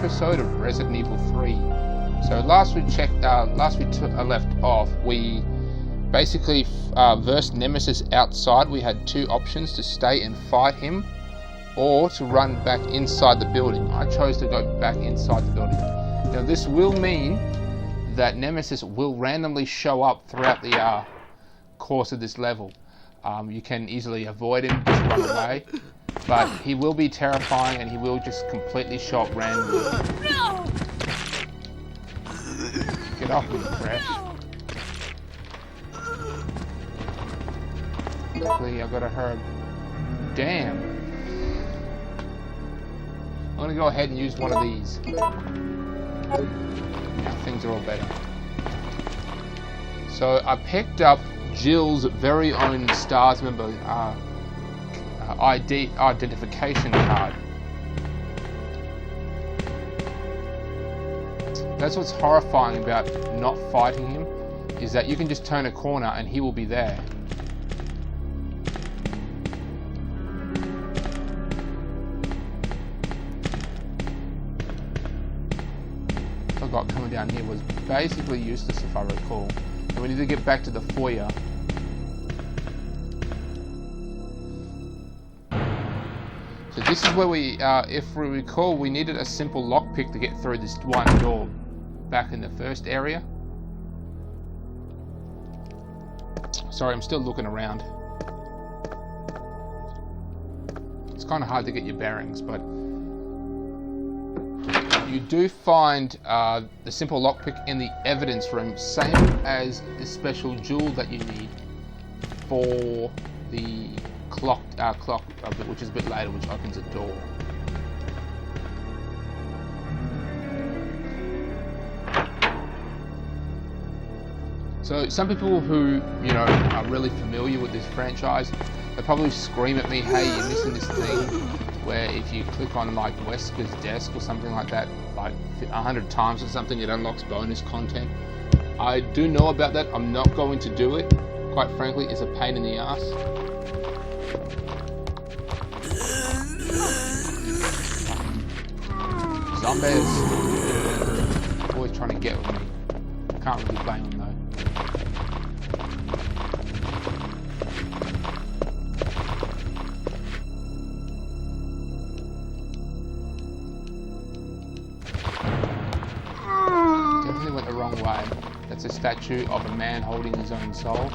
episode of Resident Evil 3. So last we left off, we basically versed Nemesis outside. We had two options: to stay and fight him, or to run back inside the building. I chose to go back inside the building. Now this will mean that Nemesis will randomly show up throughout the course of this level. You can easily avoid him, just run away, but he will be terrifying and he will just completely show up randomly. No! Get off me, Crash. Quickly, I gotta hurry. Damn. I'm gonna go ahead and use one of these. Now things are all better. So I picked up Jill's very own STARS member identification card. That's what's horrifying about not fighting him, is that you can just turn a corner and he will be there. What I got coming down here was basically useless if I recall. And we need to get back to the foyer. So this is where we, if we recall, we needed a simple lockpick to get through this one door back in the first area. Sorry, I'm still looking around. It's kind of hard to get your bearings, but you do find the simple lockpick in the evidence room, same as the special jewel that you need for the clock, which is a bit later, which opens a door. So some people who, you know, are really familiar with this franchise, they probably scream at me, hey, you're missing this thing where if you click on like Wesker's desk or something like that, like 100 times or something, it unlocks bonus content. I do know about that. I'm not going to do it. Quite frankly, it's a pain in the ass. Zombies always trying to get with me. Can't really blame them though. Definitely went the wrong way. That's a statue of a man holding his own soul.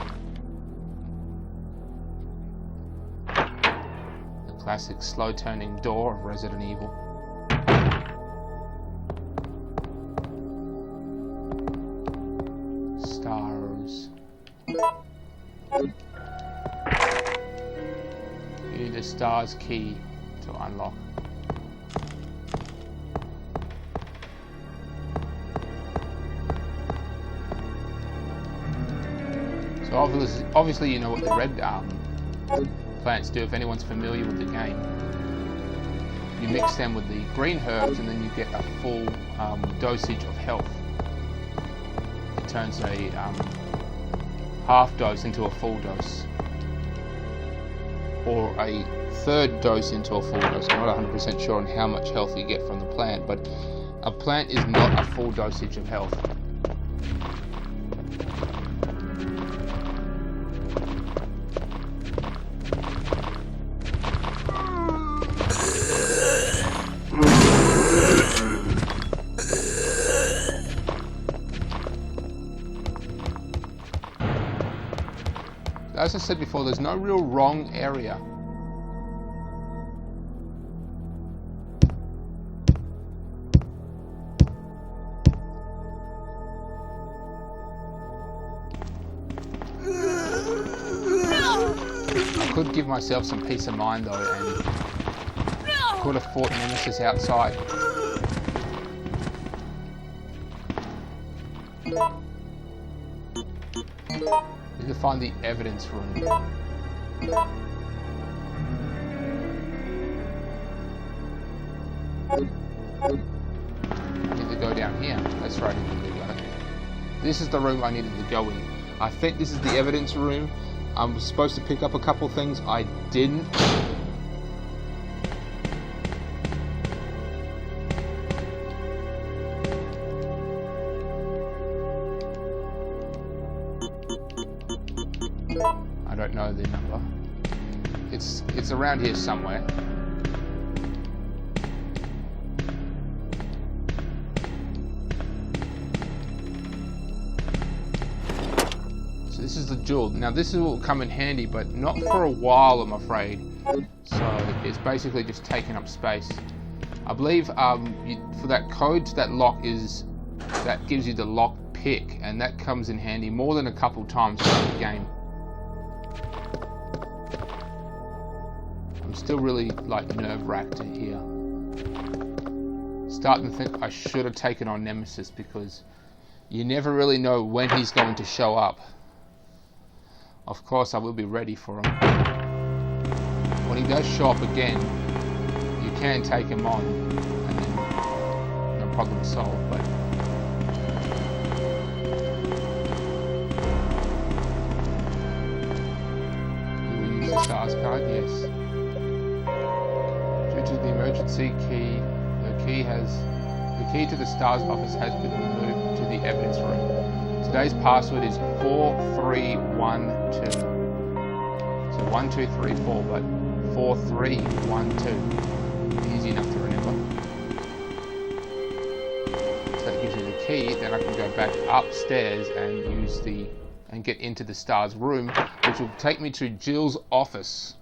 The classic slow turning door of Resident Evil. Stars. You need a STARS key to unlock. So obviously you know what the red plants do if anyone's familiar with the game. You mix them with the green herbs and then you get a full dosage of health. It turns a half dose into a full dose, or a third dose into a full dose. I'm not 100% sure on how much health you get from the plant, but a plant is not a full dosage of health. As I said before, there's no real wrong area. I could give myself some peace of mind though, and could have fought Nemesis outside. You can find the evidence room. I need to go down here. That's right, I need to go. This is the room I needed to go in. I think this is the evidence room. I'm supposed to pick up a couple things. I didn't. don't know the number. It's around here somewhere. So this is the jewel. Now this will come in handy, but not for a while, I'm afraid. So it's basically just taking up space. I believe for that code to that lock that gives you the lock pick, and that comes in handy more than a couple times throughout the game. I'm still really like nerve-wracked here. Starting to think I should have taken on Nemesis, because you never really know when he's going to show up. Of course I will be ready for him. When he does show up again, you can take him on, and then no problem solved. But you will use the STARS card, yes. Due to the emergency key, the key to the STARS office has been removed to the evidence room. Today's password is 4312. So 1234, but 4312. Easy enough to remember. So that gives me the key. Then I can go back upstairs and and get into the STARS room, which will take me to Jill's office.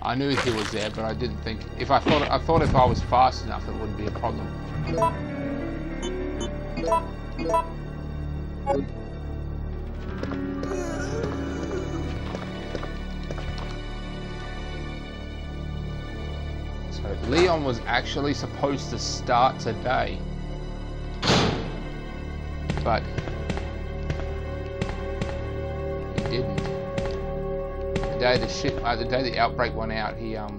I knew he was there, but I didn't think. I thought if I was fast enough, it wouldn't be a problem. So Leon was actually supposed to start today, but he didn't. The day the outbreak went out, he okay,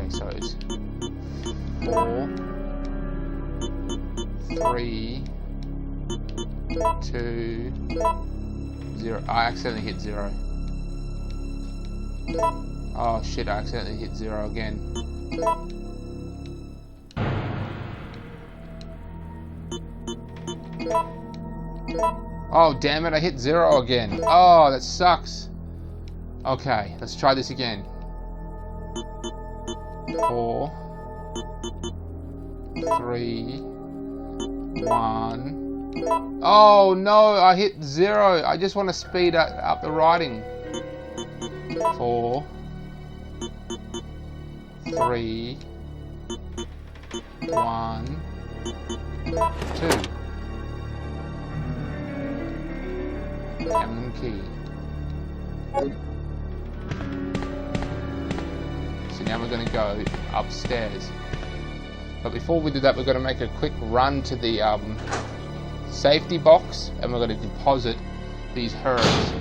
so it's 4, 3, 2, 0. I accidentally hit 0. Oh shit! I accidentally hit 0 again. Oh, damn it, I hit 0 again. Oh, that sucks. Okay, let's try this again. 4, 3, 1. Oh, no, I hit 0. I just want to speed up the writing. 4, 3, 1, 2. M key. So now we're going to go upstairs. But before we do that, we're going to make a quick run to the safety box, and we're going to deposit these herbs.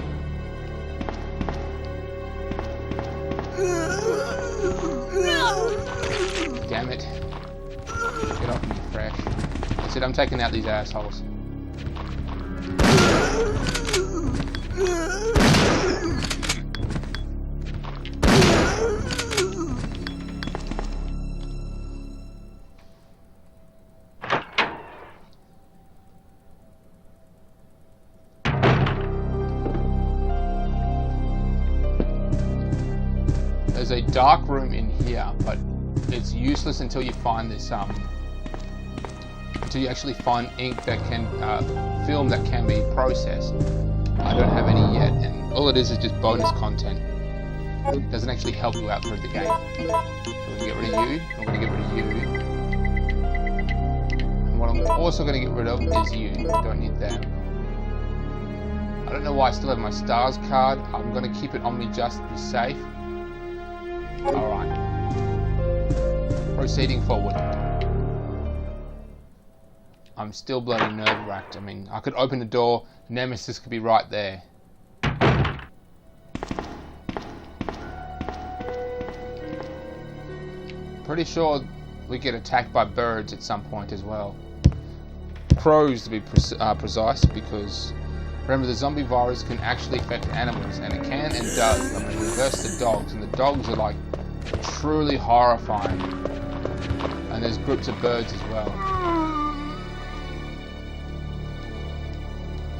Damn it. Get off me, fresh. That's it, I'm taking out these assholes. There's a dark room in here, but it's useless until you find this until you actually find ink that can film that can be processed. I don't have any yet, and all it is just bonus content. It doesn't actually help you out through the game. So we're going to get rid of you, I'm going to get rid of you. And what I'm also going to get rid of is you. I don't need them. I don't know why I still have my STARS card. I'm going to keep it on me just to be safe. Alright. Proceeding forward. I'm still bloody nerve-wracked. I mean, I could open the door, Nemesis could be right there. Pretty sure we get attacked by birds at some point as well. Crows, to be precise, because Remember, the zombie virus can actually affect animals, and it can and does. I mean, reverse the dogs, and the dogs are like truly horrifying. And there's groups of birds as well.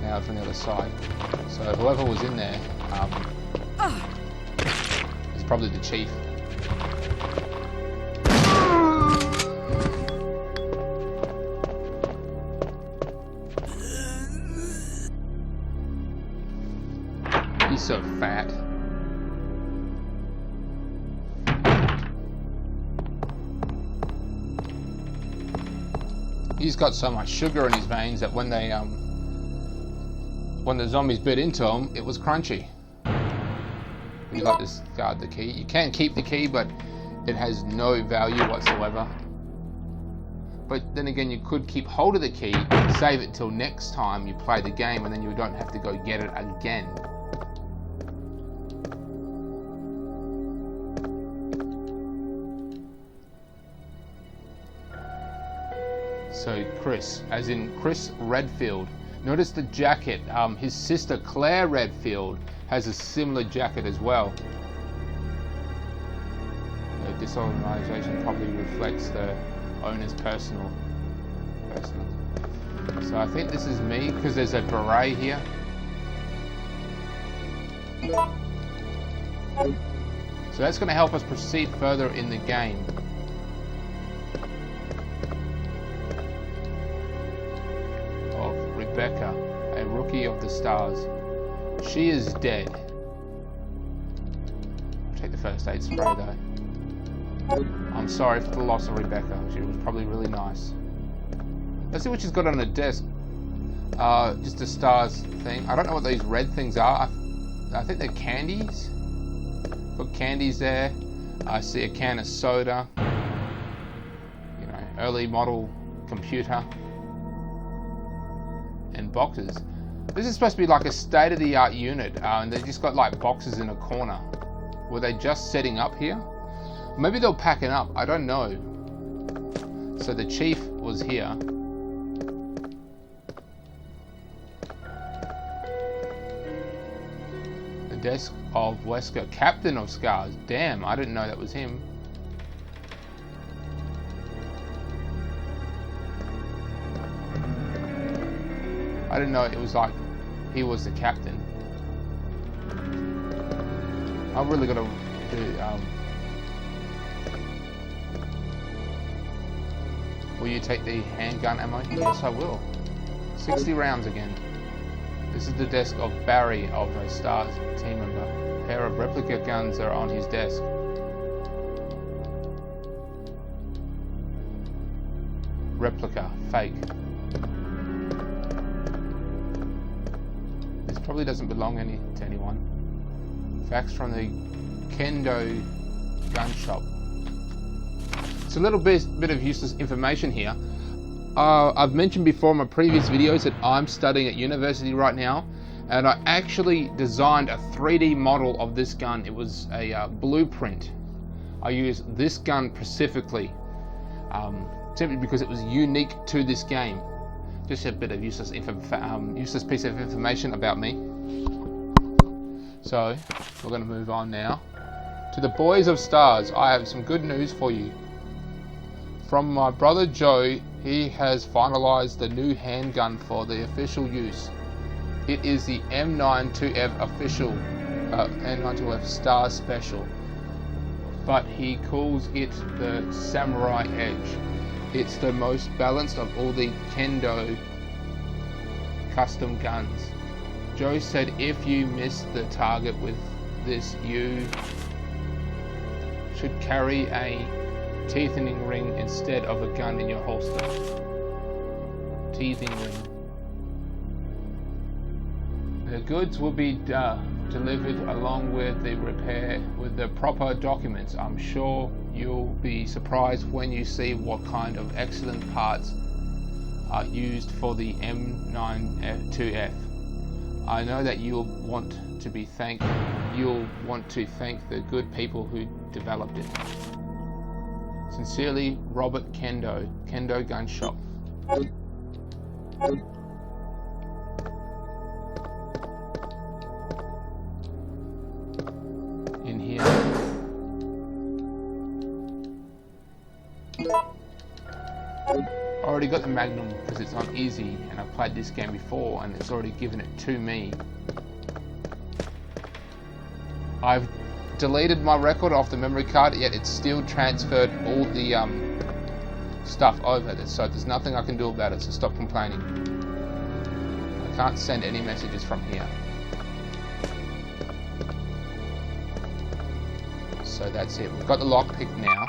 Now from the other side. So whoever was in there is probably the chief. He's so fat. He's got so much sugar in his veins that when they when the zombies bit into him, it was crunchy. You like to discard the key. You can keep the key, but it has no value whatsoever. But then again, you could keep hold of the key, save it till next time you play the game, and then you don't have to go get it again. So Chris, as in Chris Redfield. Notice the jacket. His sister Claire Redfield has a similar jacket as well. This organization probably reflects the owner's personal. So I think this is me because there's a beret here. So that's going to help us proceed further in the game. Rebecca, a rookie of the stars. She is dead. I'll take the first aid spray though. I'm sorry for the loss of Rebecca. She was probably really nice. Let's see what she's got on her desk. Just a stars thing. I don't know what these red things are. I think they're candies. Got candies there. I see a can of soda. You know, early model computer. And boxes. This is supposed to be like a state-of-the-art unit, and they just got like boxes in a corner. Were they just setting up here? Maybe they're packing up. I don't know. So the chief was here. The desk of Wesker, captain of Scars. Damn, I didn't know that was him. I didn't know it was like he was the captain. I'm really gonna do. Will you take the handgun ammo? Yes, I will. 60 rounds again. This is the desk of Barry of the Stars team member. A pair of replica guns are on his desk. Replica, fake. Probably doesn't belong to anyone. Facts from the Kendo gun shop. It's a little bit of useless information here. I've mentioned before in my previous videos that I'm studying at university right now, and I actually designed a 3D model of this gun. It was a blueprint. I used this gun specifically, simply because it was unique to this game. Just a bit of useless piece of information about me. So, we're going to move on now. To the boys of Stars, I have some good news for you. From my brother Joe, he has finalized the new handgun for the official use. It is the M92F official, M92F Star Special. But he calls it the Samurai Edge. It's the most balanced of all the Kendo custom guns. Joe said if you miss the target with this, you should carry a teething ring instead of a gun in your holster. Teething ring. The goods will be delivered along with the repair with the proper documents. I'm sure you'll be surprised when you see what kind of excellent parts are used for the M92F. I know that you'll want to thank the good people who developed it. Sincerely, Robert Kendo, Kendo Gun Shop. already got the Magnum because it's on easy, and I've played this game before, and it's already given it to me. I've deleted my record off the memory card, yet it's still transferred all the stuff over. So there's nothing I can do about it, so stop complaining. I can't send any messages from here. So that's it. We've got the lockpick now.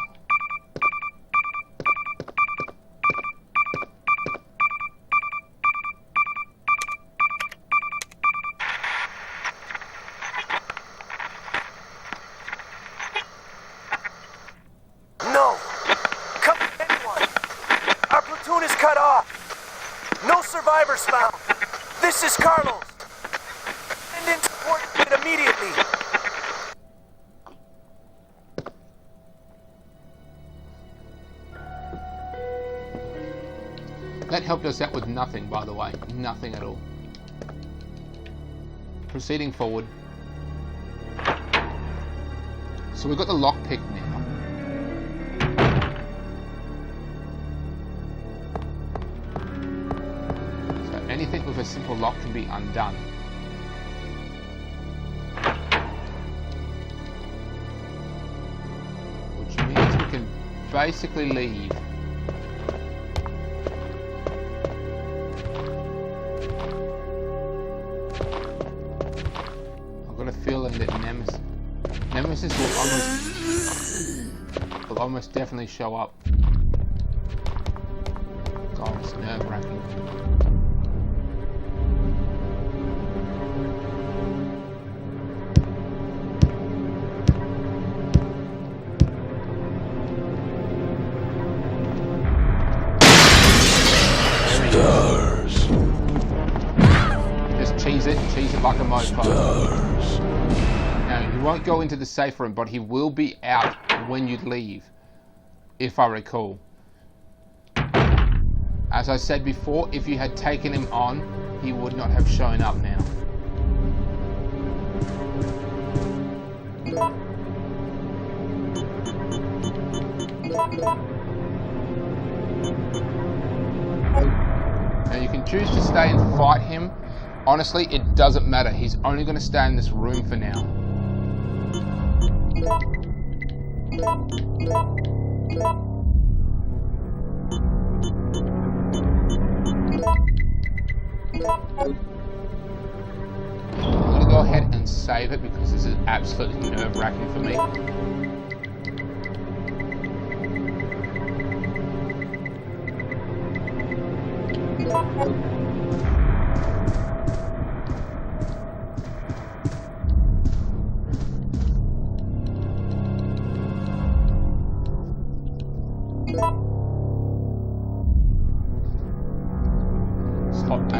No! Come anyone! Our platoon is cut off! No survivors found! This is Carlos! Send in support immediately! That helped us out with nothing, by the way. Nothing at all. Proceeding forward. So we've got the lockpick now. So anything with a simple lock can be undone. Which means we can basically leave. Feeling that Nemesis will almost definitely show up. God, it's nerve-wracking. Stars. Just cheese it like a mofo. Stars. Now, he won't go into the safe room, but he will be out when you leave, if I recall. As I said before, if you had taken him on, he would not have shown up now. Now, you can choose to stay and fight him. Honestly, it doesn't matter. He's only going to stay in this room for now. I'm going to go ahead and save it because this is absolutely nerve-wracking for me. Spot A.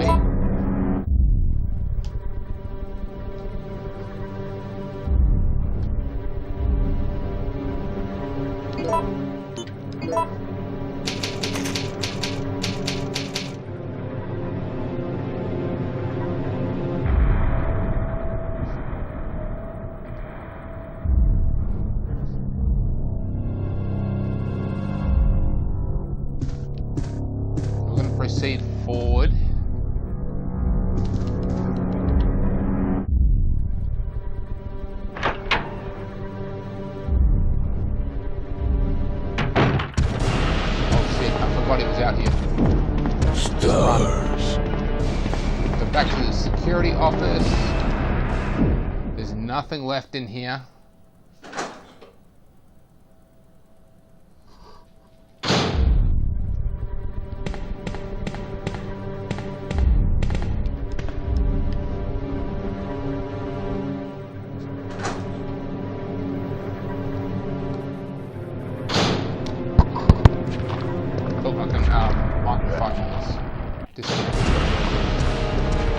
We're going to proceed forward. He was out here. Stars. Go back to the security office. There's nothing left in here.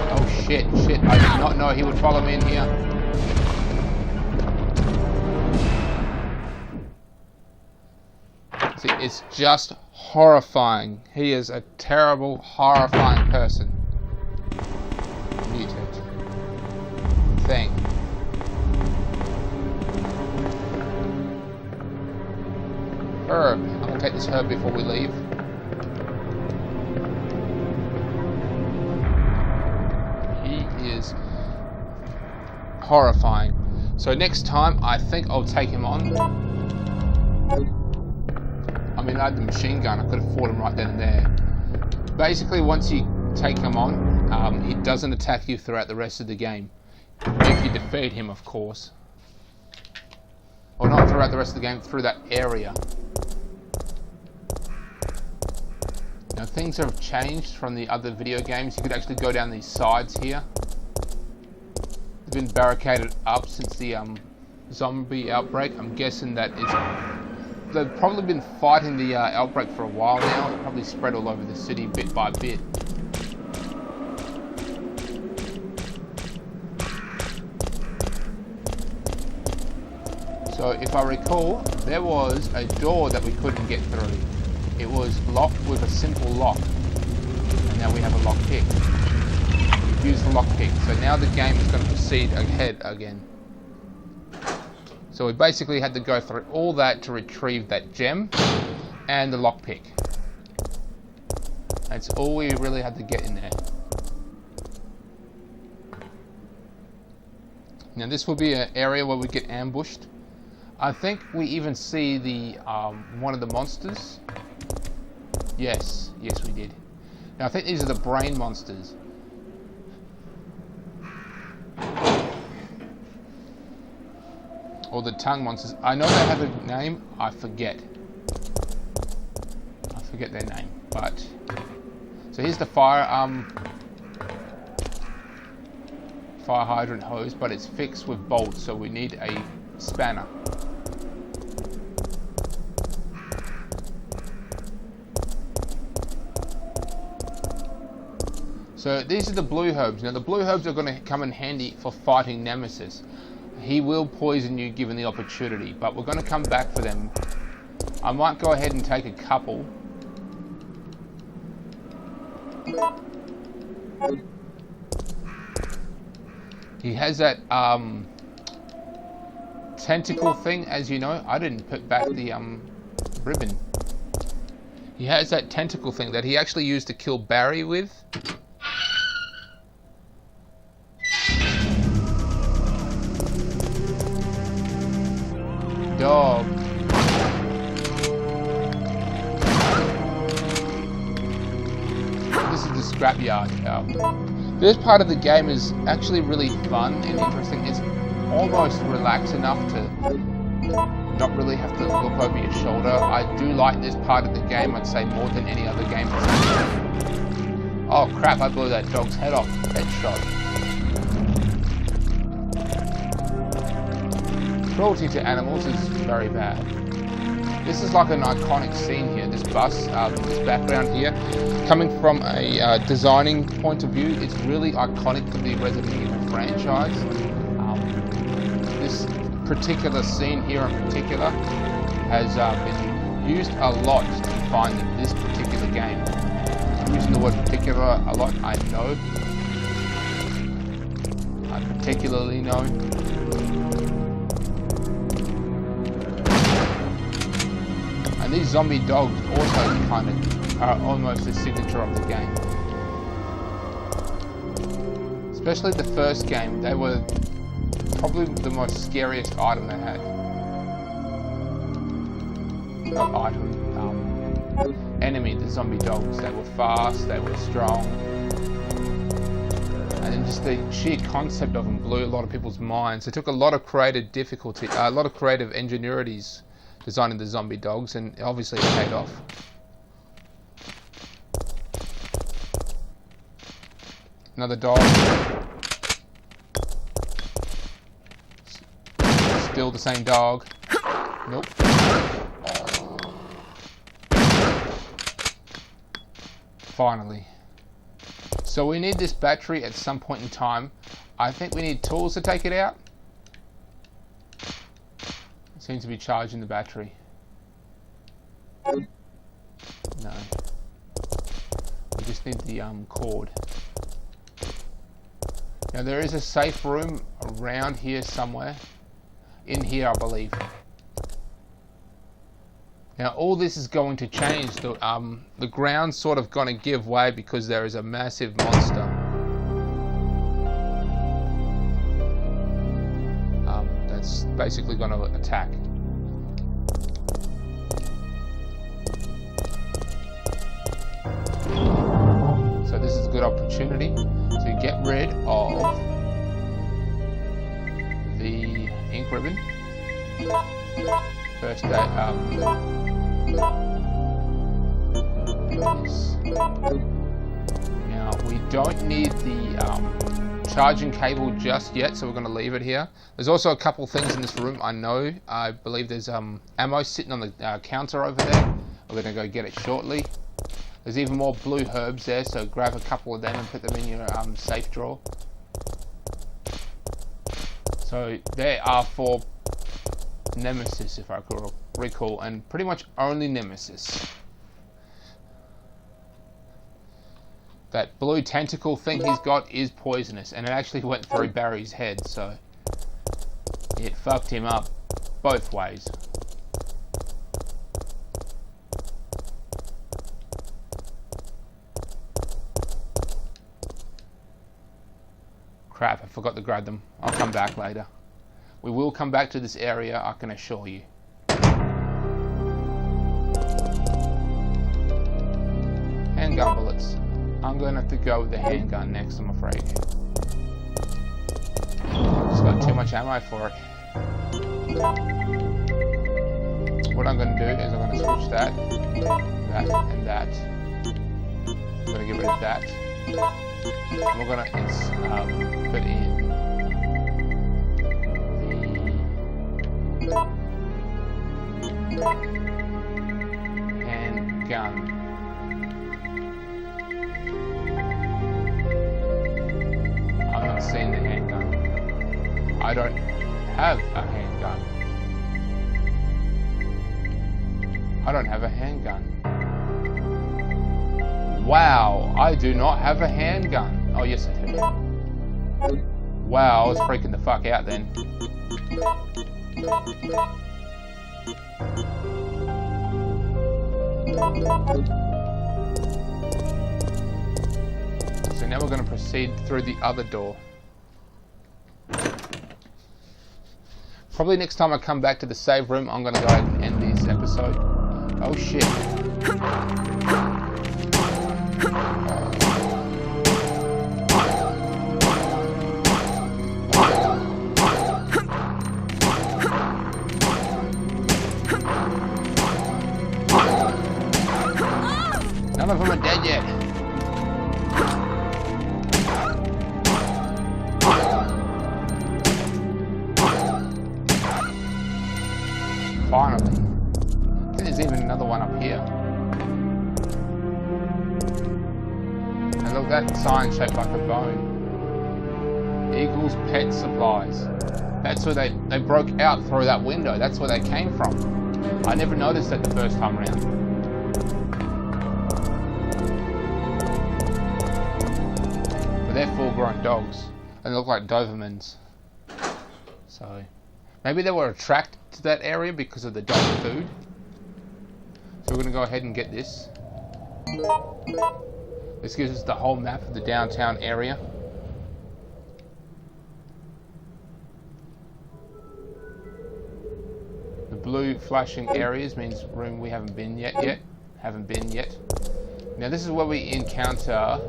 Oh shit, I did not know he would follow me in here. See, it's just horrifying. He is a terrible, horrifying person. Mutant thing. Herb. I'm gonna take this herb before we leave. horrifying. So next time, I think I'll take him on. I mean, I had the machine gun. I could have fought him right then and there. Basically, once you take him on, he doesn't attack you throughout the rest of the game. If you defeat him, of course. Or not throughout the rest of the game, through that area. Now, things have changed from the other video games. You could actually go down these sides here. They've been barricaded up since the zombie outbreak. I'm guessing that they've probably been fighting the outbreak for a while now. It's probably spread all over the city bit by bit. So if I recall, there was a door that we couldn't get through. It was locked with a simple lock. And now we have a lock pick. Use the lock pick. So now the game is going to proceed ahead again. So we basically had to go through all that to retrieve that gem and the lock pick. That's all we really had to get in there. Now this will be an area where we get ambushed. I think we even see the one of the monsters. Yes we did. Now I think these are the brain monsters. Or the tongue monsters. I know they have a name, I forget their name, but so here's the fire hydrant hose, but it's fixed with bolts, so we need a spanner. So these are the blue herbs. Now the blue herbs are going to come in handy for fighting Nemesis. He will poison you given the opportunity, but we're going to come back for them. I might go ahead and take a couple. He has that tentacle thing, as you know. I didn't put back the ribbon. He has that tentacle thing that he actually used to kill Barry with. Dog. This is the scrapyard. This part of the game is actually really fun and interesting. It's almost relaxed enough to not really have to look over your shoulder. I do like this part of the game, I'd say, more than any other game. Oh crap, I blew that dog's head off. Headshot. Cruelty to animals is very bad. This is like an iconic scene here, this bus, this background here. Coming from a designing point of view, it's really iconic for the Resident Evil franchise. This particular scene here in particular has been used a lot to define this particular game. I'm using the word particular a lot, I know. I particularly know. And these zombie dogs also kind of are almost the signature of the game. Especially the first game, they were probably the most scariest item they had. Not item, enemy, the zombie dogs. They were fast, they were strong. And then just the sheer concept of them blew a lot of people's minds. It took a lot of creative difficulty, a lot of creative ingenuities designing the zombie dogs, and obviously it paid off. Another dog. Still the same dog. Nope. Finally. So we need this battery at some point in time. I think we need tools to take it out. Seems to be charging the battery. No. We just need the cord. Now there is a safe room around here somewhere. In here, I believe. Now all this is going to change. The ground's sort of going to give way because there is a massive monster. basically going to attack. So this is a good opportunity to get rid of the ink ribbon. First now we don't need the charging cable just yet, so we're going to leave it here. There's also a couple things in this room I know. I believe there's ammo sitting on the counter over there. We're going to go get it shortly. There's even more blue herbs there, so grab a couple of them and put them in your safe drawer. So there are 4 Nemesis, if I could recall, and pretty much only Nemesis. That blue tentacle thing he's got is poisonous, and it actually went through Barry's head, so it fucked him up both ways. Crap, I forgot to grab them. I'll come back later. We will come back to this area, I can assure you. Handgun bullets. I'm going to have to go with the handgun next, I'm afraid. Just got too much ammo for it. What I'm going to do is I'm going to switch that, and that. I'm going to get rid of that. And we're going to put in the handgun. I'm not seeing the handgun. I don't have a handgun. I don't have a handgun. Wow, I do not have a handgun. Oh, yes, I do. Wow, I was freaking the fuck out then. So now we're going to proceed through the other door. Probably next time I come back to the save room, I'm going to go ahead and end this episode. Oh shit. None of them are dead yet. Finally. I think there's even another one up here. And look, that sign shaped like a bone. Eagles Pet Supplies. That's where they broke out through that window. That's where they came from. I never noticed that the first time around. But they're full-grown dogs. And they look like Dobermans. So maybe they were attracted to that area because of the dog food. So we're going to go ahead and get this. This gives us the whole map of the downtown area. The blue flashing areas means room we haven't been yet. Now this is where we encounter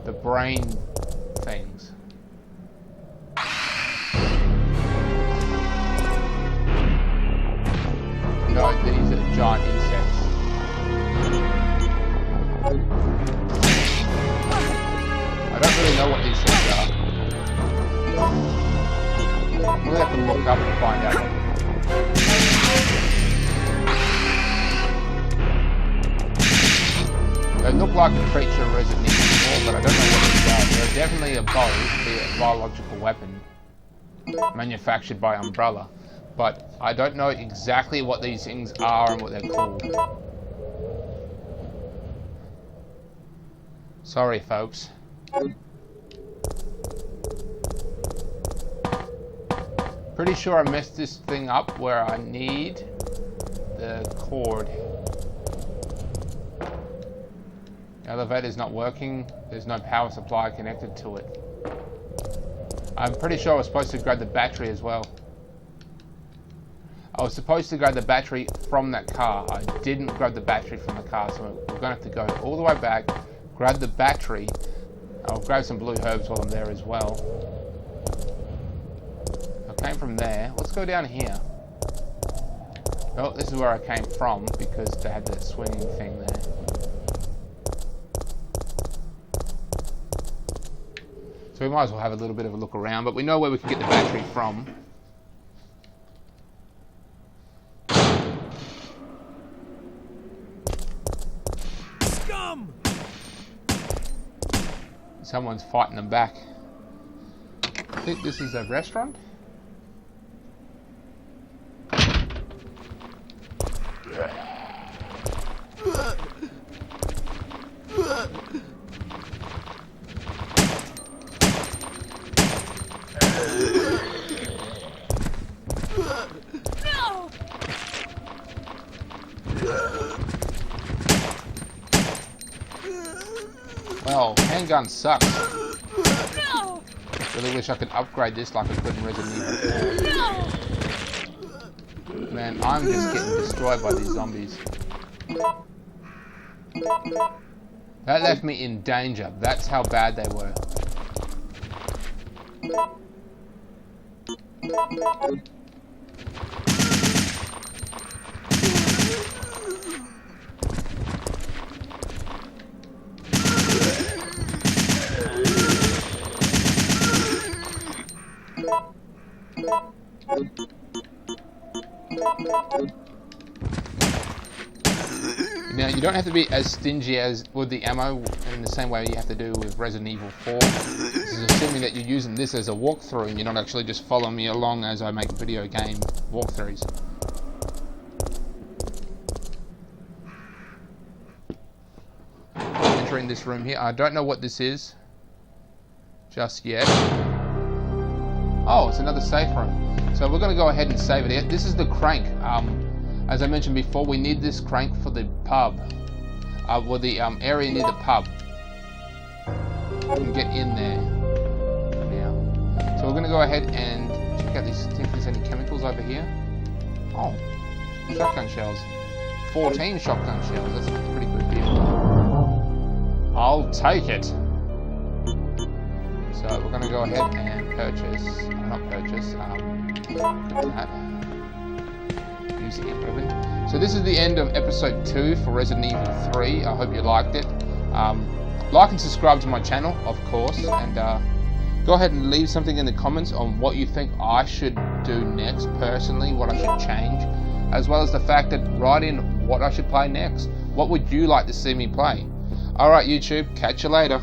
the brain things. No, these are giant insects. I don't really know what these things are. I'm gonna have to look up and find out. They look like a creature Resident Evil 4, but I don't know what these are. They're definitely a biological weapon manufactured by Umbrella. But I don't know exactly what these things are and what they're called. Sorry, folks. Pretty sure I messed this thing up where I need the cord. The elevator's not working. There's no power supply connected to it. I'm pretty sure I was supposed to grab the battery as well. I was supposed to grab the battery from that car. I didn't grab the battery from the car, so we're going to have to go all the way back, grab the battery. I'll grab some blue herbs while I'm there as well. I came from there. Let's go down here. Oh, this is where I came from because they had that swinging thing there. So we might as well have a little bit of a look around, but we know where we can get the battery from. Scum! Someone's fighting them back. I think this is a restaurant. Well, handgun sucks. No! Really wish I could upgrade this like I could in Resident Evil 4. Man, I'm just getting destroyed by these zombies. That left me in danger. That's how bad they were. Now, you don't have to be as stingy as with the ammo in the same way you have to do with Resident Evil 4. This is assuming that you're using this as a walkthrough and you're not actually just following me along as I make video game walkthroughs. Entering this room here. I don't know what this is just yet. Oh, it's another safe room. So we're going to go ahead and save it here. This is the crank. As I mentioned before, we need this crank for the pub. Well, the area near the pub. We can get in there now. So we're going to go ahead and check out these, see if there's any chemicals over here. Oh, shotgun shells. 14 shotgun shells. That's a pretty good deal. I'll take it. So we're going to go ahead and purchase, not purchase, that. Use the ribbon. So this is the end of episode 2 for Resident Evil 3. I hope you liked it. Like and subscribe to my channel, of course, and go ahead and leave something in the comments on what you think I should do next personally, what I should change, as well as the fact that write in what I should play next. What would you like to see me play? Alright YouTube, catch you later.